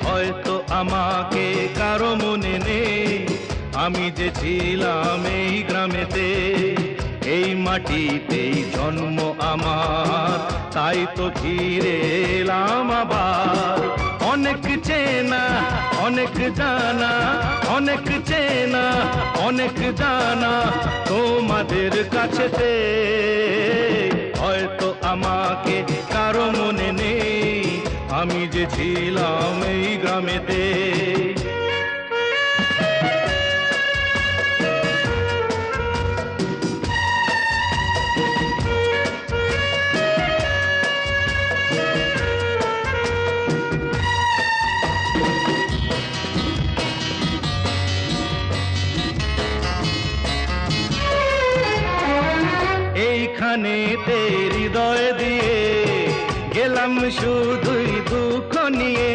হয়তো আমাকে কারো মনে নেই, আমি যে ছিলাম এই গ্রামেতে। এই মাটিতেই জন্ম আমার, তাই তো ফিরে এলাম আবার। অনেক চেনা অনেক জানা, অনেক চেনা অনেক জানা তোমাদের কাছেতে। হয়তো আমাকে কারো মনে নেই, আমি যে ছিলাম এই গ্রামেতে। এইখানেতে হৃদয় দিয়ে গেলাম শুধুই দুঃখ নিয়ে।